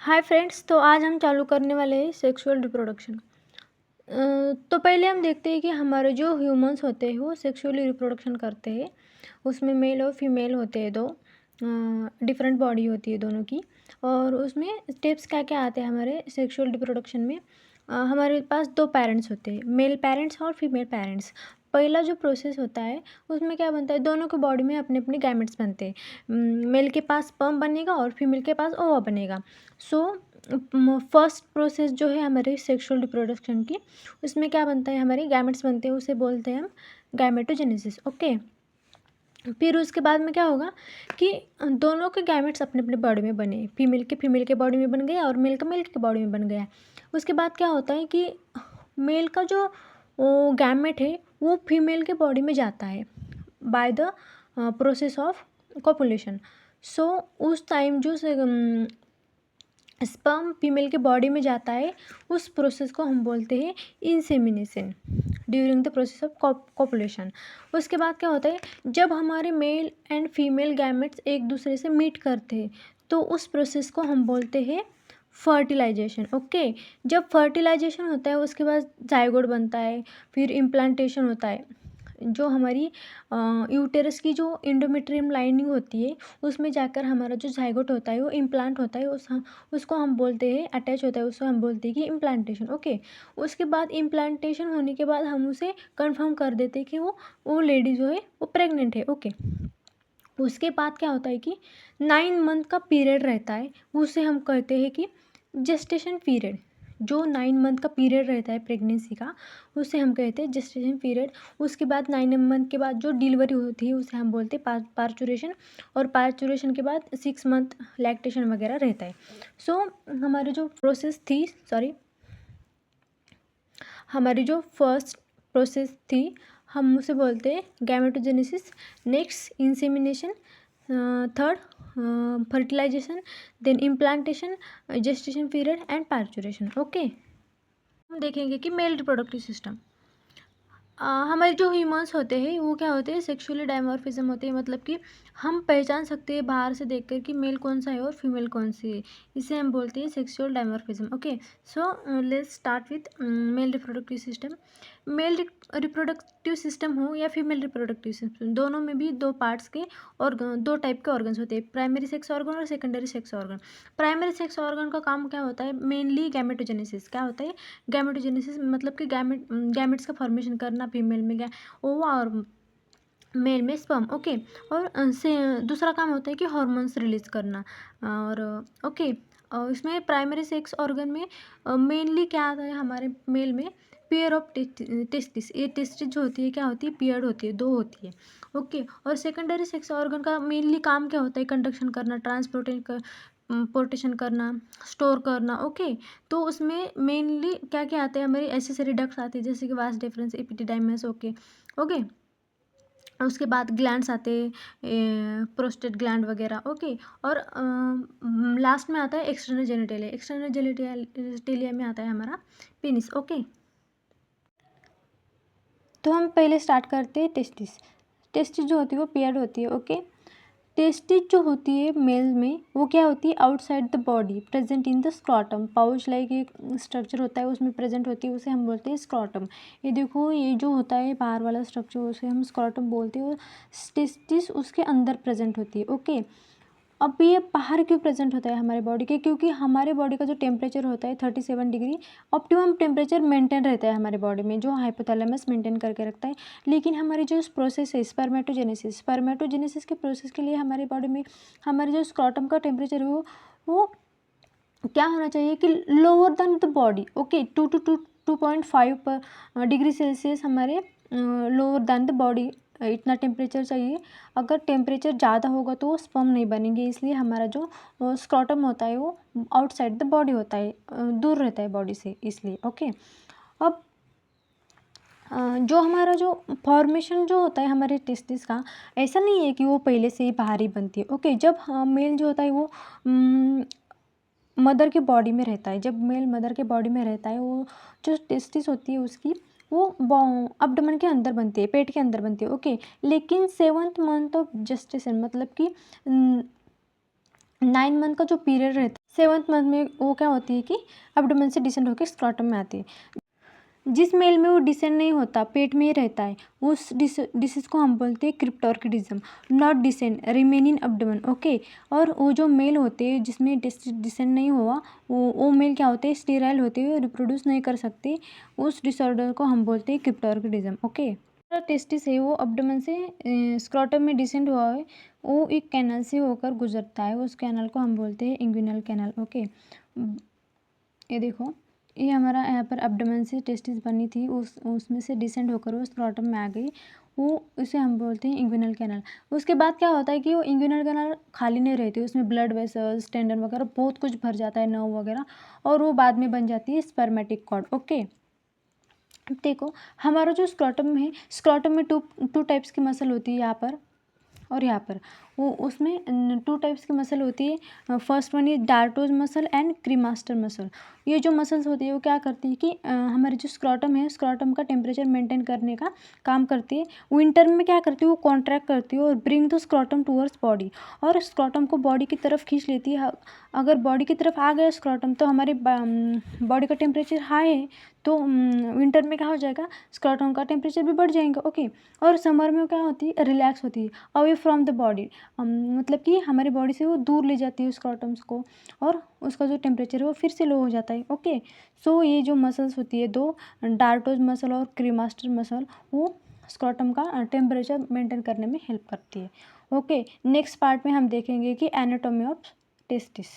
Hi friends, तो आज हम चालू करने वाले हैं सेक्सुअल रिप्रोडक्शन। तो पहले हम देखते हैं कि हमारे जो ह्यूमंस होते हैं वो सेक्सुअली रिप्रोडक्शन करते हैं। उसमें मेल और फीमेल होते हैं दो, डिफरेंट बॉडी होती है दोनों की। और उसमें स्टेप्स क्या क्या आते हैं हमारे सेक्सुअल रिप्रोडक्शन में। हमारे पास दो पेरेंट्स होते हैं, मेल पेरेंट्स और फीमेल पेरेंट्स। पहला जो प्रोसेस होता है उसमें क्या बनता है, दोनों के बॉडी में अपने अपने गैमेट्स बनते हैं। मेल के पास स्पर्म बनेगा और फीमेल के पास ओवा बनेगा। सो फर्स्ट प्रोसेस जो है हमारे सेक्सुअल रिप्रोडक्शन की, उसमें क्या बनता है, हमारे गैमेट्स बनते हैं, उसे बोलते हैं हम गैमेटोजेनेसिस। ओके। फिर उसके बाद में क्या होगा कि दोनों के गैमेट्स अपने अपने बॉडी में बने, फीमेल के बॉडी में बन गया और मेल के बॉडी में बन गया। उसके बाद क्या होता है कि मेल का जो गैमेट है वो फीमेल के बॉडी में जाता है by the process of copulation. So उस टाइम जो स्पर्म फीमेल के बॉडी में जाता है, उस प्रोसेस को हम बोलते हैं insemination during the process of copulation. उसके बाद क्या होता है, जब हमारे मेल एंड फीमेल गैमेट्स एक दूसरे से मीट करते हैं तो उस प्रोसेस को हम बोलते हैं फर्टिलाइजेशन। ओके। जब फर्टिलाइजेशन होता है उसके बाद जाइगोट बनता है, फिर इम्प्लांटेशन होता है। जो हमारी यूटेरस की जो इंडोमेट्रियम लाइनिंग होती है उसमें जाकर हमारा जो जाइगोट होता है वो इम्प्लांट होता है, उसको हम बोलते हैं, अटैच होता है, उसको हम बोलते हैं कि इम्प्लांटेशन। ओके। उसके बाद इम्प्लांटेशन होने के बाद हम उसे कंफर्म कर देते हैं कि वो लेडी जो है वो प्रेग्नेंट है। ओके। उसके बाद क्या होता है कि 9 मंथ का पीरियड रहता है, उसे हम कहते हैं कि जेस्टेशन पीरियड। जो 9 मंथ का पीरियड रहता है प्रेगनेंसी का, उसे हम कहते हैं जेस्टेशन पीरियड। उसके बाद 9 मंथ के बाद जो डिलीवरी होती है उसे हम बोलते हैं पार्चुरेशन। और पार्चुरेशन के बाद 6 मंथ लैक्टेशन वगैरह रहता है। सो हमारी जो प्रोसेस थी, हमारी जो फर्स्ट प्रोसेस थी, हम उसे बोलते हैं gametogenesis, next insemination, third fertilisation, then implantation, gestation period and parturition. Okay. हम देखेंगे कि मेल रिप्रोडक्टिव सिस्टम। हमारे जो ह्यूमन्स होते हैं वो क्या होते हैं, सेक्सुअली डायमॉर्फिज्म होते हैं। मतलब कि हम पहचान सकते हैं बाहर से देखकर कि मेल कौन सा है और फीमेल कौन सी है। इसे हम बोलते हैं sexual dimorphism. Okay. So let's start with male reproductive system. Male reproductive system हो या फीमेल रिप्रोडक्टिव सिस्टम, दोनों में भी दो पार्ट्स के और दो टाइप के ऑर्गन्स होते हैं, प्राइमरी सेक्स ऑर्गन और secondary sex organ. Primary sex organ का काम क्या होता है, मेनली गैमेटोजेनेसिस। क्या होता है गैमेटोजेनेसिस, मतलब कि गैमेट्स का फॉर्मेशन करना, फीमेल में ओवा और मेल में स्पर्म। ओके। और से दूसरा काम होता है कि हार्मोन्स रिलीज करना। और ओके। और इसमें प्राइमरी सेक्स ऑर्गन में मेनली क्या आता है हमारे मेल में, पेयर ऑफ टेस्टिस। ये टेस्टिस जो होती है क्या होती है, पेयर्ड होती है, दो होती है। ओके। और सेकेंडरी सेक्स ऑर्गन का मेनली काम क्या होता है, कंडक्शन करना, पोर्टेशन करना, स्टोर करना। ओके। तो उसमें मेनली क्या क्या आते हैं, हमारे एसेसरी डक्ट्स आते हैं, जैसे कि vas deferens, epididymis. Okay. Okay. उसके बाद ग्लैंड्स आते हैं, प्रोस्टेट ग्लैंड वगैरह। ओके। और लास्ट में आता है एक्सटर्नल जेनिटेलिया। एक्सटर्नल जेनिटेलिया में आता है हमारा पेनिस। ओके। तो हम पहले स्टार्ट करते हैं टेस्टिस। टेस्टिस जो होती है वो पेयर्ड होती है। ओके। टेस्टिस जो होती है मेल में वो क्या होती है, outside the body, present in the scrotum. Pouch like एक स्ट्रक्चर होता है उसमें प्रेजेंट होती है, उसे हम बोलते हैं स्क्रॉटम। ये देखो, ये जो होता है बाहर वाला स्ट्रक्चर उसे हम स्क्रॉटम बोलते हैं, और टेस्टिस उसके अंदर प्रेजेंट होती है। ओके। अब ये बाहर क्यों प्रेजेंट होता है हमारे बॉडी के, क्योंकि हमारे बॉडी का जो टेम्परेचर होता है 37 डिग्री, ऑप्टिमम टेम्परेचर मेंटेन रहता है हमारे बॉडी में, जो हाइपोथैलेमस मेंटेन करके रखता है। लेकिन हमारी जो प्रोसेस है स्पर्मेटोजेनेसिस के प्रोसेस के लिए हमारे बॉडी में हमारे जो स्क्रॉटम का टेम्परेचर है वो क्या होना चाहिए कि lower than the body. Okay. 2 to 2.5 degree Celsius हमारे लोअर देन द बॉडी, इतना टेम्परेचर चाहिए। अगर टेम्परेचर ज़्यादा होगा तो वो स्पर्म नहीं बनेंगे, इसलिए हमारा जो स्क्रॉटम होता है वो आउटसाइड द बॉडी होता है, दूर रहता है बॉडी से, इसलिए। ओके। अब जो हमारा जो फॉर्मेशन जो होता है हमारे टेस्टिस का, ऐसा नहीं है कि वो पहले से ही बाहर ही बनती है। ओके। जब मेल जो होता है वो मदर के बॉडी में रहता है, जब मेल मदर के बॉडी में रहता है, वो जो टेस्टिस होती है उसकी वो अब्डोमेन के अंदर बनती है, पेट के अंदर बनती है। ओके। लेकिन 7th मंथ ऑफ जेस्टेशन, मतलब कि 9 मंथ का जो पीरियड रहता है, 7th मंथ में वो क्या होती है कि एब्डोमेन से डिसेंड होकर स्क्रॉटम में आती है। जिस मेल में वो डिसेंड नहीं होता, पेट में ही रहता है, उस डिसीज को हम बोलते हैं cryptorchidism. Not descend, remain in abdomen, okay. और वो जो मेल होते हैं जिसमें डिसेंड नहीं हुआ, वो मेल क्या होते हैं, स्टेराइल होते हैं, रिप्रोड्यूस नहीं कर सकते, उस डिसऑर्डर को हम बोलते हैं क्रिप्टोर्किडिज्म, ओके। टेस्टिस है वो एब्डोमेन से स्क्रॉटम में डिसेंड हुआ है, वो एक कैनल से होकर गुजरता है, उस कैनल को हम बोलते हैं इंग्विनल कैनल, ओके। ये देखो, ये हमारा यहाँ पर एब्डोमेन से टेस्टिस बनी थी, उसमें से डिसेंड होकर वो स्क्रॉटम में आ गई, वो उसे हम बोलते हैं इंग्विनल कैनल। उसके बाद क्या होता है कि वो इंग्विनल कैनल खाली नहीं रहती, उसमें ब्लड वेसल्स, टेंडन वगैरह बहुत कुछ भर जाता है, नर्व वगैरह, और वो बाद में बन जाती है स्पर्मेटिक कॉर्ड, ओके। अब देखो, हमारा जो स्क्रॉटम है, स्क्रॉटम में टू टाइप्स की मसल होती है यहाँ पर और यहाँ पर। वो उसमें 2 टाइप्स की मसल होती है। First one is dartos muscle and cremaster muscle. ये जो मसल्स होती है वो क्या करती है कि हमारे जो स्क्रॉटम है, स्क्रॉटम का टेम्परेचर मेंटेन करने का काम करती है। विंटर में क्या करती है, वो कॉन्ट्रैक्ट करती है और bring the scrotum towards body, और स्क्रॉटम को बॉडी की तरफ खींच लेती है। अगर बॉडी की तरफ आ गया स्क्रॉटम तो हमारे बॉडी का टेम्परेचर हाई है, तो विंटर में क्या हो जाएगा, स्क्रॉटम का टेम्परेचर भी बढ़ जाएंगे, ओके। और समर में क्या होती है, रिलैक्स होती है, अवे फ्रॉम द बॉडी, मतलब कि हमारी बॉडी से वो दूर ले जाती है स्क्रॉटम्स को, और उसका जो टेम्परेचर है वो फिर से लो हो जाता है, ओके। सो ये जो मसल्स होती है दो, डार्टोज मसल और क्रीमास्टर मसल, वो स्क्रॉटम का टेम्परेचर मेंटेन करने में हेल्प करती है, ओके। नेक्स्ट पार्ट में हम देखेंगे कि एनाटॉमी ऑफ टेस्टिस।